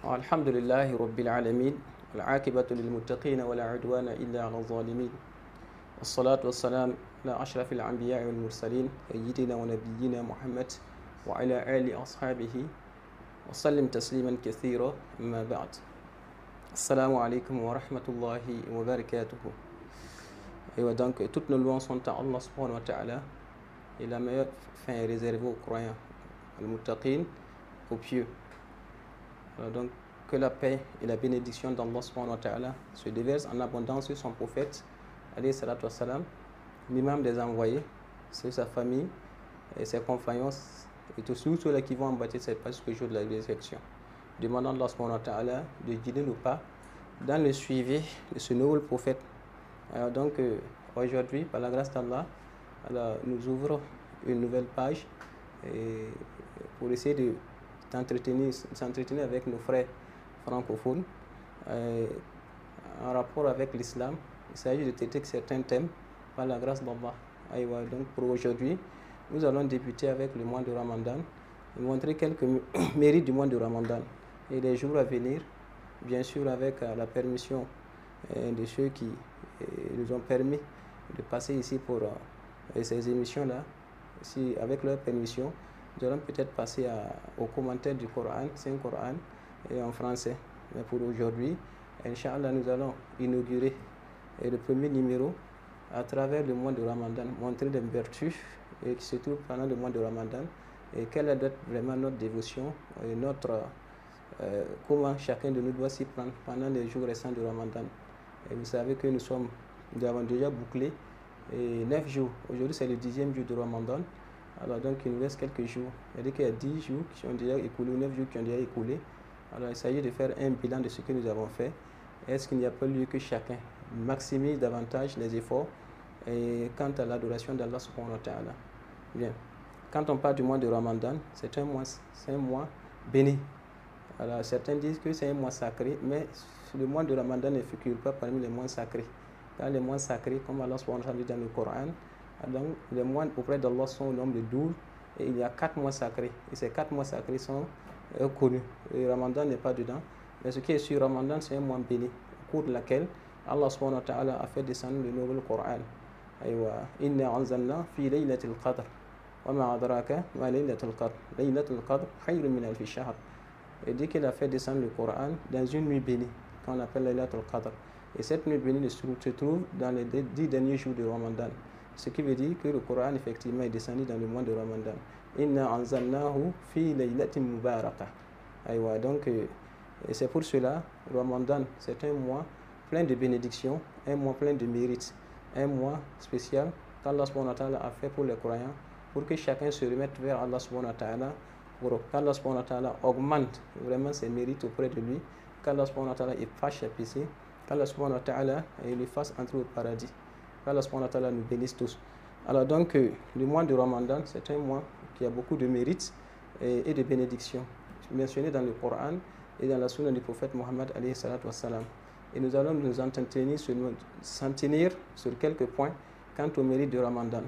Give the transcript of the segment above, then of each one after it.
الحمد لله رب العالمين والعاقبة للمتقين ولا عدوان إلا على الظالمين والصلاة والسلام على أشرف الأنبياء والمرسلين سيدنا ونبينا محمد وعلى آل أصحابه وسلم تسليما كثيرا أما بعد السلام عليكم ورحمة الله وبركاته. Et donc toutes nos louanges sont à Allah subhanahu wa ta'ala et la meilleure fin est réservée aux croyants, aux muttaqin, aux pieux. Alors donc que la paix et la bénédiction d'Allah subhanahu wa ta'ala se déversent en abondance sur son prophète alayhi salatu wassalam, l'imam des envoyés, sur sa famille et ses compagnons et tous ceux qui vont en bâtir cette paix jusqu'au jour de la résurrection. Demandant à Allah subhanahu wa ta'ala de guider nos pas dans le suivi de ce nouveau prophète. Alors donc aujourd'hui, par la grâce d'Allah, nous ouvrons une nouvelle page pour essayer de s'entretenir avec nos frères francophones en rapport avec l'islam. Il s'agit de traiter certains thèmes par la grâce d'Allah. Donc pour aujourd'hui, nous allons débuter avec le mois de Ramadan et montrer quelques mérites du mois de Ramadan et les jours à venir, bien sûr avec la permission de ceux qui nous ont permis de passer ici pour ces émissions-là. Si avec leur permission, nous allons peut-être passer aux commentaires du Coran, Saint-Coran, et en français. Mais pour aujourd'hui, Inch'Allah, nous allons inaugurer le premier numéro à travers le mois de Ramadan, montrer les vertus qui se trouvent pendant le mois de Ramadan et quelle est vraiment notre dévotion et comment chacun de nous doit s'y prendre pendant les jours restants du Ramadan. Et vous savez que nous avons déjà bouclé 9 jours. Aujourd'hui, c'est le 10e jour de Ramadan. Alors donc, il nous reste quelques jours. C'est-à-dire qu'il y a 10 jours qui ont déjà écoulé, 9 jours qui ont déjà écoulé. Alors, il s'agit de faire un bilan de ce que nous avons fait. Est-ce qu'il n'y a pas lieu que chacun maximise davantage les efforts et quant à l'adoration d'Allah subhanahu wa ta'ala. Bien. Quand on parle du mois de Ramadan, c'est un mois béni. Alors, certains disent que c'est un mois sacré, mais le mois de Ramadan ne figure pas parmi les mois sacrés. Car les mois sacrés, comme Allah subhanahu wa ta'ala dit dans le Coran, donc, les mois auprès d'Allah sont au nombre de 12 et il y a 4 mois sacrés. Et ces 4 mois sacrés sont connus. Le Ramadan n'est pas dedans. Mais ce qui est sur Ramadan, c'est un mois béni, au cours de laquelle Allah subhanahu wa ta'ala a fait descendre le nouveau Coran. Inna anzalna fi laylatil qadr. Wa ma adraka ma laylatul qadr. Laylatul qadr khayrun min alfi shahr. Et dit qu'il a fait descendre le Coran dans une nuit bénie, qu'on appelle Laylatul Qadr. Et cette nuit bénie se trouve dans les 10 derniers jours de Ramadan. Ce qui veut dire que le Coran effectivement est descendu dans le mois de Ramadan. Inna anzalnahu fi laylatin mubarakah. Donc c'est pour cela, Ramadan, c'est un mois plein de bénédictions, un mois plein de mérites, un mois spécial qu'Allah subhanahu wa ta'ala a fait pour les croyants, pour que chacun se remette vers Allah subhanahu wa ta'ala, pour qu'Allah subhanahu wa ta'ala augmente vraiment ses mérites auprès de lui, qu'Allah subhanahu wa ta'ala efface ses péchés, qu'Allah subhanahu wa ta'ala le fasse entrer au paradis. Allah subhanahu wa ta'ala nous bénisse tous. Alors donc, le mois de Ramadan, c'est un mois qui a beaucoup de mérites et de bénédictions, mentionnés dans le Coran et dans la sunna du prophète Mohammed alayhi salatu wassalam. Et nous allons nous s'en tenir sur quelques points quant au mérite de Ramadan.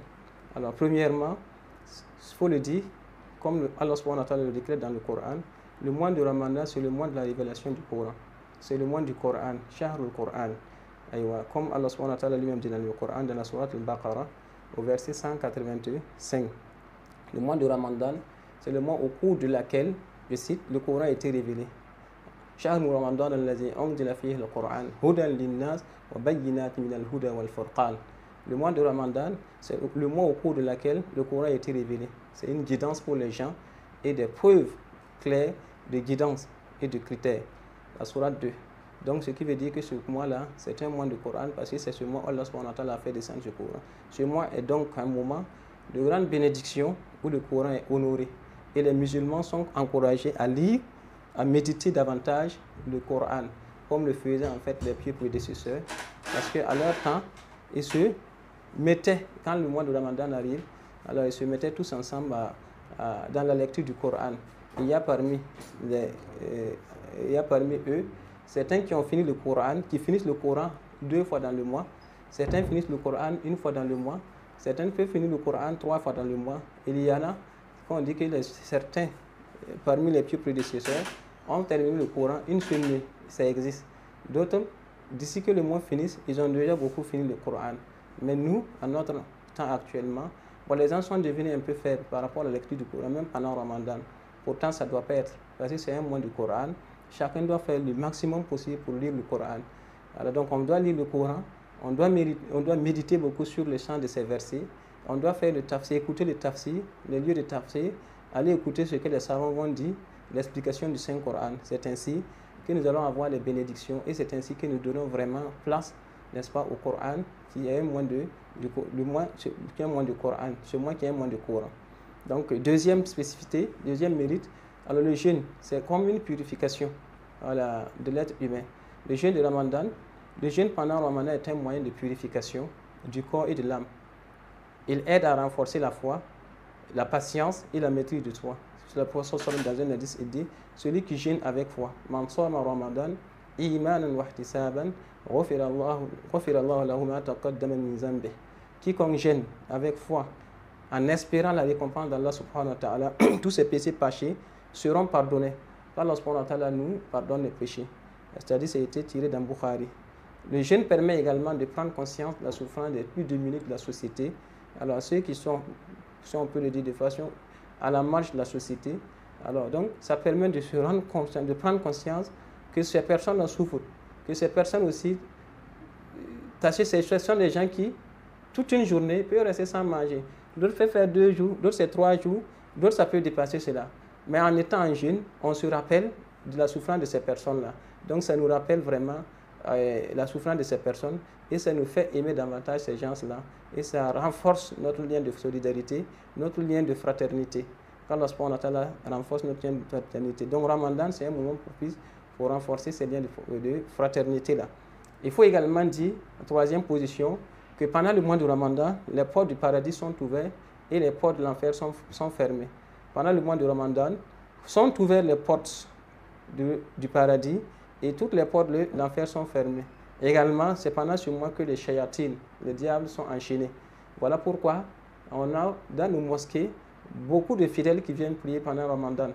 Alors premièrement, il faut le dire, comme Allah subhanahu wa ta'ala le décrète dans le Coran, le mois de Ramadan, c'est le mois de la révélation du Coran. C'est le mois du Coran, Shahrul Coran. Comme Allah subhanahu wa ta'ala lui-même dit dans le Coran, dans la sourate Al-Baqarah, au verset 185. Le mois de Ramadan, c'est le mois au cours de laquelle, je cite, le Coran a été révélé. Shahrul Ramadan alladhi unzila fihi al-Quran hudan lin-nas wa bayyinatin min al-huda wal-furqan. Le mois de Ramadan, c'est le mois au cours de laquelle le Coran a été révélé. C'est une guidance pour les gens et des preuves claires de guidance et de critères. La sourate 2. Donc, ce qui veut dire que ce mois-là, c'est un mois de Coran parce que c'est ce mois où Allah subhanahu wa ta'ala a fait descendre ce Coran. Ce mois est donc un moment de grande bénédiction où le Coran est honoré. Et les musulmans sont encouragés à lire, à méditer davantage le Coran, comme le faisaient en fait les pieux prédécesseurs. Parce qu'à leur temps, ils se mettaient, quand le mois de Ramadan arrive, alors ils se mettaient tous ensemble dans la lecture du Coran. Il y a parmi eux certains qui ont fini le Coran, qui finissent le Coran 2 fois dans le mois. Certains finissent le Coran 1 fois dans le mois. Certains peuvent finir le Coran 3 fois dans le mois. Il y en a, quand on dit que certains parmi les pieux prédécesseurs, ont terminé le Coran une seule nuit. Ça existe. D'autres, d'ici que le mois finisse, ils ont déjà beaucoup fini le Coran. Mais nous, à notre temps actuellement, bon, les gens sont devenus un peu faibles par rapport à la lecture du Coran, même pendant Ramadan. Pourtant, ça ne doit pas être, parce que c'est un mois du Coran. Chacun doit faire le maximum possible pour lire le Coran. Alors donc, on doit lire le Coran, on doit méditer beaucoup sur le sens de ces versets, on doit faire le tafsir, écouter le tafsir, les lieux de tafsir, aller écouter ce que les savants vont dire, l'explication du Saint-Coran. C'est ainsi que nous allons avoir les bénédictions et c'est ainsi que nous donnons vraiment place, n'est-ce pas, au Coran, qui est un mois de Coran, ce mois qui est un mois de Coran. Donc, deuxième spécificité, deuxième mérite, alors le jeûne, c'est comme une purification, voilà, de l'être humain. Le jeûne de Ramadan, le jeûne pendant Ramadan est un moyen de purification du corps et de l'âme. Il aide à renforcer la foi, la patience et la maîtrise de soi. Le prophète dans un hadith, il dit, celui qui jeûne avec foi, man soma Ramadan, imanan wa ihtisaban, ghufira Allahu lahu ma taqaddama min dhanbihi. Quiconque jeûne avec foi, en espérant la récompense d'Allah subhanahu wa ta'ala, tous ses péchés cachés seront pardonnés. Allah subhanahu wa ta'ala nous pardonne les péchés. C'est-à-dire, ça a été tiré dans Bukhari. Le jeûne permet également de prendre conscience de la souffrance des plus démunis de la société. Alors, ceux qui sont, si on peut le dire de façon, à la marge de la société. Alors, donc, ça permet de se rendre conscient, de prendre conscience que ces personnes en souffrent, que ces personnes aussi, tâchez, ce sont des gens qui, toute une journée, peuvent rester sans manger. D'autres peuvent faire 2 jours, d'autres c'est 3 jours, d'autres ça peut dépasser cela. Mais en étant en jeûne, on se rappelle de la souffrance de ces personnes-là. Donc, ça nous rappelle vraiment la souffrance de ces personnes et ça nous fait aimer davantage ces gens-là et ça renforce notre lien de solidarité, notre lien de fraternité. Quand Allah subhanahu wa ta'ala renforce notre lien de fraternité. Donc Ramadan, c'est un moment propice pour renforcer ces liens de fraternité-là. Il faut également dire, en troisième position, que pendant le mois de Ramadan, les portes du paradis sont ouvertes et les portes de l'enfer sont fermées. Pendant le mois de Ramadan, sont ouvertes les portes du paradis et toutes les portes de l'enfer sont fermées. Également, c'est pendant ce mois que les shayatines, les diables, sont enchaînés. Voilà pourquoi on a dans nos mosquées beaucoup de fidèles qui viennent prier pendant Ramadan.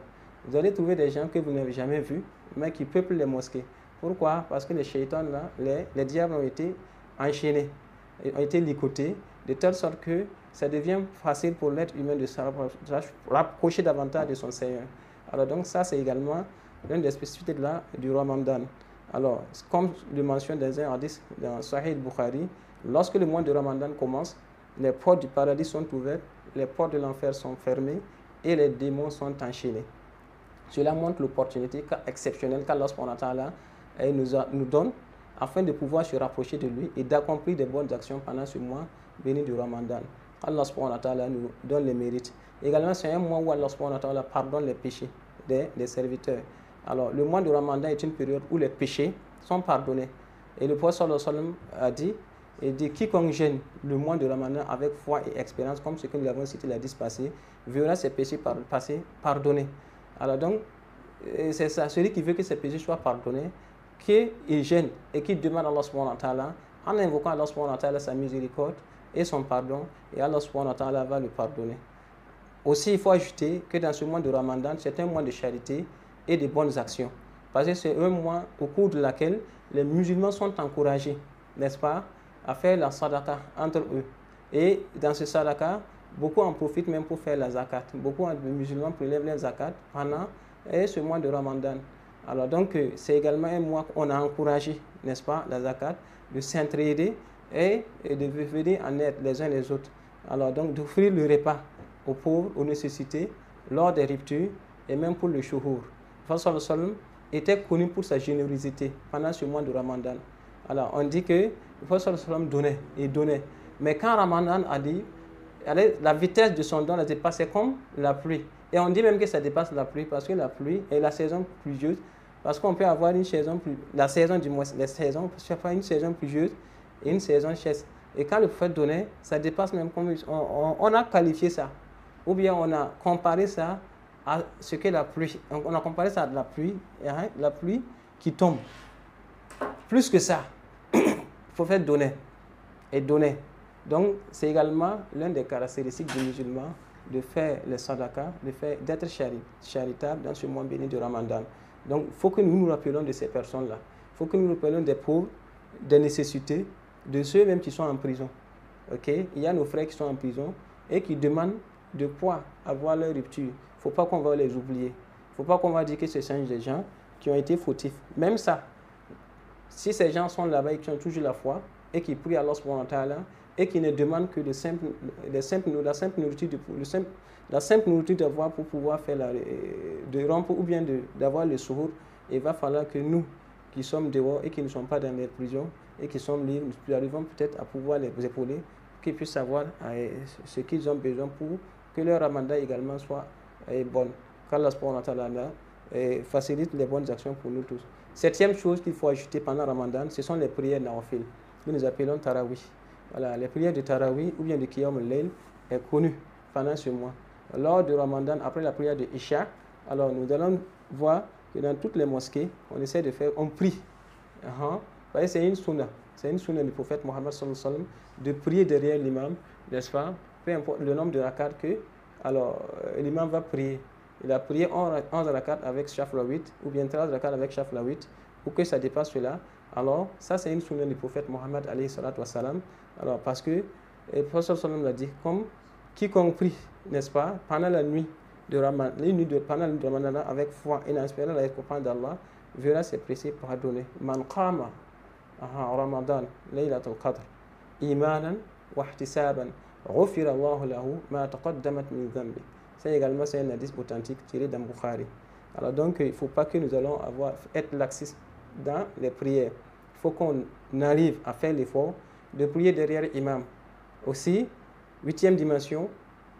Vous allez trouver des gens que vous n'avez jamais vus, mais qui peuplent les mosquées. Pourquoi? Parce que les shaitans, là, les diables ont été enchaînés, ont été licotés, de telle sorte que ça devient facile pour l'être humain de se rapprocher davantage de son Seigneur. Alors donc ça, c'est également l'une des spécificités du Ramadan. Alors, comme le mentionne dans un hadith dans Sahih Bukhari, lorsque le mois de Ramadan commence, les portes du paradis sont ouvertes, les portes de l'enfer sont fermées et les démons sont enchaînés. Cela montre l'opportunité exceptionnelle qu'Allah nous donne afin de pouvoir se rapprocher de lui et d'accomplir de bonnes actions pendant ce mois béni du Ramadan. Allah nous donne les mérites. Également, c'est un mois où Allah pardonne les péchés des serviteurs. Alors, le mois de Ramadan est une période où les péchés sont pardonnés. Et le prophète sallallahu alayhi wa sallam a dit, quiconque jeûne le mois de Ramadan avec foi et expérience, comme ce que nous avons cité la dit passé, verra ses péchés passés pardonnés. Alors donc, c'est ça, celui qui veut que ses péchés soient pardonnés, qu'il jeûne et qu'il demande à Allah subhanahu wa ta'ala, en invoquant Allah subhanahu wa ta'ala sa miséricorde et son pardon, et Allah subhanahu wa ta'ala va le pardonner. Aussi, il faut ajouter que dans ce mois de Ramadan, c'est un mois de charité et de bonnes actions. Parce que c'est un mois au cours de laquelle les musulmans sont encouragés, n'est-ce pas, à faire la sadaqa entre eux. Et dans ce sadaqa, beaucoup en profitent même pour faire la zakat. Beaucoup de musulmans prélèvent les zakat pendant ce mois de Ramadan. Alors donc, c'est également un mois qu'on a encouragé, n'est-ce pas, la zakat, de s'entraider et de venir en aide les uns les autres. Alors donc, d'offrir le repas aux pauvres, aux nécessités, lors des ruptures et même pour le shuhur. Le prophète sallallahu alayhi wa sallam était connu pour sa générosité pendant ce mois de Ramadan. Alors, on dit que le prophète sallallahu alayhi wa sallam donnait et donnait. Mais quand Ramadan a dit, la vitesse de son don a dépassé comme la pluie. Et on dit même que ça dépasse la pluie parce que la pluie est la saison pluvieuse. Parce qu'on peut avoir une saison, la saison du mois, les saisons, chaque fois une saison pluvieuse et une saison chaude. Et quand le prophète donnait, ça dépasse même comme on a qualifié ça. Ou bien on a comparé ça à ce que la pluie. On a comparé ça à la pluie qui tombe. Plus que ça, le prophète donnait et donnait. Donc, c'est également l'une des caractéristiques des musulmans de faire les sadaqas, d'être charitable dans ce mois béni du Ramadan. Donc, il faut que nous nous rappelions de ces personnes-là. Il faut que nous nous rappelions des pauvres, des nécessités, de ceux même qui sont en prison. Okay? Il y a nos frères qui sont en prison et qui demandent de quoi avoir leur rupture. Il ne faut pas qu'on va les oublier. Il ne faut pas qu'on va dire que ce sont des gens qui ont été fautifs. Même ça, si ces gens sont là-bas et qui ont toujours la foi et qui prient à Allah subhanahu wa ta'ala et qui ne demandent que la simple nourriture d'avoir pour pouvoir faire de rompre ou bien d'avoir le souhour, il va falloir que nous qui sommes dehors et qui ne sommes pas dans les prisons et qui sommes libres, nous arrivons peut-être à pouvoir les épauler, qu'ils puissent savoir ce qu'ils ont besoin pour que leur ramadan également soit bon. Qu'Allah subhanahu wa ta'ala facilite les bonnes actions pour nous tous. Septième chose qu'il faut ajouter pendant Ramadan, ce sont les prières nawafil, que nous appelons Tarawih. Voilà, les prières de Tarawih ou bien de Qiyam al-Layl est connue pendant ce mois. Lors du Ramadan, après la prière de Isha, alors nous allons voir que dans toutes les mosquées, on essaie de faire, on prie. C'est une sunna. C'est une sunna du prophète Mohammed sallallahu alayhi wa sallam de prier derrière l'imam, n'est-ce pas? Peu importe le nombre de rakats que l'imam va prier. Il a prié 11 rakats avec Shafla 8 ou bien 13 rakats avec Shafla 8 pour que ça dépasse cela. Alors, ça c'est une sunna du prophète Mohammed alayhi salatu wa salam. Alors, parce que le prophète sallallahu l'a dit, comme quiconque prie, n'est-ce pas, pendant la nuit de Ramadan, pendant la nuit de Ramadan avec foi et en espérant la récompense d'Allah, verra ses péchés pardonnés. Man qama Ramadan laylatul qadr imanan wa ihtisaban ghufira Allahu lahu ma taqaddamat min dhanbi. C'est également un hadith authentique tiré dans Bukhari. Alors donc, il ne faut pas que nous allons être laxistes dans les prières. Il faut qu'on arrive à faire l'effort de prier derrière l'imam. Aussi, 8e dimension,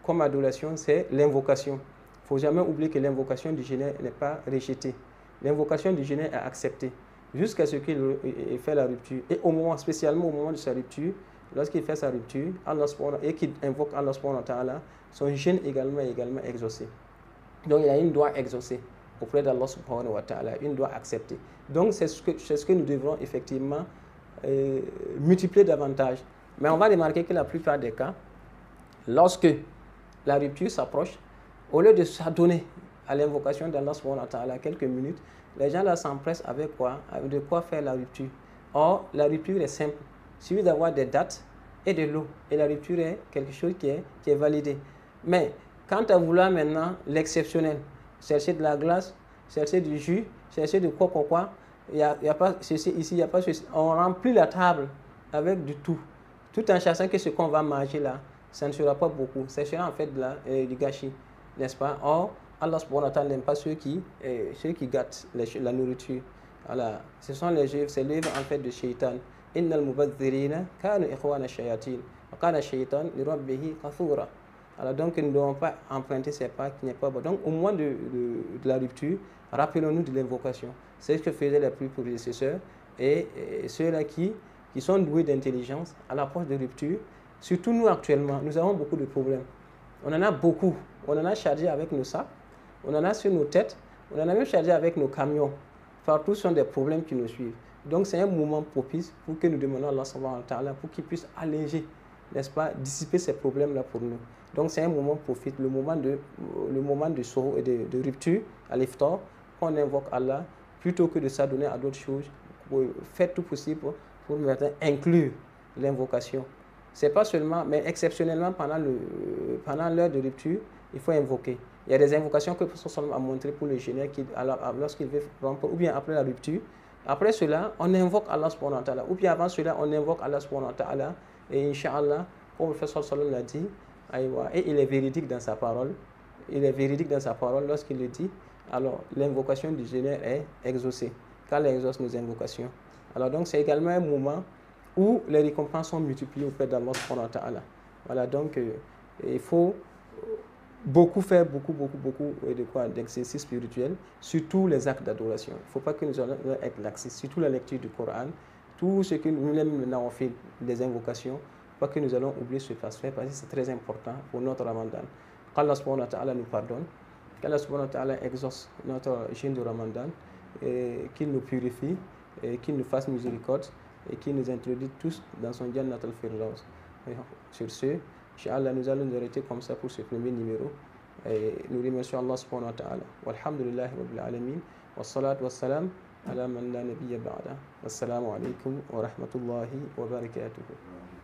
comme adoration, c'est l'invocation. Il ne faut jamais oublier que l'invocation du jeûneur n'est pas rejetée. L'invocation du jeûneur est acceptée jusqu'à ce qu'il fait la rupture. Et spécialement au moment de sa rupture, lorsqu'il fait sa rupture et qu'il invoque Allah subhanahu wa ta'ala, son jeûne également est exaucé. Donc il a une doigt exaucée auprès d'Allah subhanahu wa ta'ala, une doigt acceptée. Donc c'est ce que nous devrons effectivement multiplier davantage. Mais on va remarquer que la plupart des cas, lorsque la rupture s'approche, au lieu de s'adonner à l'invocation d'Allah subhanahu wa ta'ala quelques minutes, les gens là s'empressent avec quoi? Avec de quoi faire la rupture. Or, la rupture est simple. Il suffit d'avoir des dates et de l'eau. Et la rupture est quelque chose qui est validé. Mais quant à vouloir maintenant l'exceptionnel, chercher de la glace, chercher du jus, chercher de quoi, il y a pas ceci ici, il n'y a pas ceci. On remplit la table avec du tout en cherchant que ce qu'on va manger là, ça ne sera pas beaucoup. Ça sera en fait du gâchis, n'est-ce pas? Or, Allah subhanahu wa ta'ala n'aime pas ceux qui gâtent la nourriture. Voilà. Ce sont c'est l'œuvre en fait de Shaitan. Innal mubadhirina kanu ikhwana shayatin wa kana shaytan li rabbih kafura. Alors donc nous ne devons pas emprunter ces pas qui n'est pas bon. Donc au moment de la rupture, rappelons-nous de l'invocation. C'est ce que faisaient les plus prédécesseurs et ceux-là qui sont doués d'intelligence à l'approche de rupture. Surtout nous actuellement, nous avons beaucoup de problèmes. On en a beaucoup. On en a chargé avec nos sacs, on en a sur nos têtes, on en a même chargé avec nos camions. Partout sont des problèmes qui nous suivent. Donc c'est un moment propice pour que nous demandons à Allah subhanahu wa ta'ala pour qu'il puisse alléger, n'est-ce pas, dissiper ces problèmes-là pour nous. Donc c'est un moment propice, le moment de sorrow et de rupture à l'iftar, qu'on invoque Allah, plutôt que de s'adonner à d'autres choses. Faites tout possible pour maintenant inclure l'invocation. C'est pas seulement, mais exceptionnellement pendant l'heure de rupture, il faut invoquer. Il y a des invocations que le Prophète a montrées pour le jeûneur lorsqu'il veut rompre, ou bien après la rupture. Après cela, on invoque Allah subhanahu wa ta'ala. Ou bien avant cela, on invoque Allah subhanahu wa ta'ala. Et Inch'Allah, comme le Prophète l'a dit, et il est véridique dans sa parole. Il est véridique dans sa parole lorsqu'il le dit. Alors, l'invocation du jeûneur est exaucée, car il exauce nos invocations. Alors donc, c'est également un moment où les récompenses sont multipliées auprès d'Allah subhanahu wa ta'ala. Voilà, donc il faut faire beaucoup d'exercices spirituels, surtout les actes d'adoration. Il ne faut pas que nous allons être laxistes, surtout la lecture du Coran, tout ce que nous-mêmes avons fait, les invocations, il ne faut pas que nous allons oublier ce faire parce que c'est très important pour notre Ramadan. Qu'Allah subhanahu wa ta'ala nous pardonne, qu'Allah subhanahu wa ta'ala exauce notre jeûne de Ramadan, qu'il nous purifie, qu'il nous fasse miséricorde et qu'il nous introduise tous dans son Jannat al-Firdaus. Sur ce, Inch'Allah, nous allons nous arrêter comme ça pour ce premier numéro. Et nous remercions Allah subhanahu wa ta'ala. Walhamdulillahi rabbil alamin. Wassalatu wassalam ala man la nabiyya ba'da. Assalamu alaikum wa rahmatullahi wa barakatuh.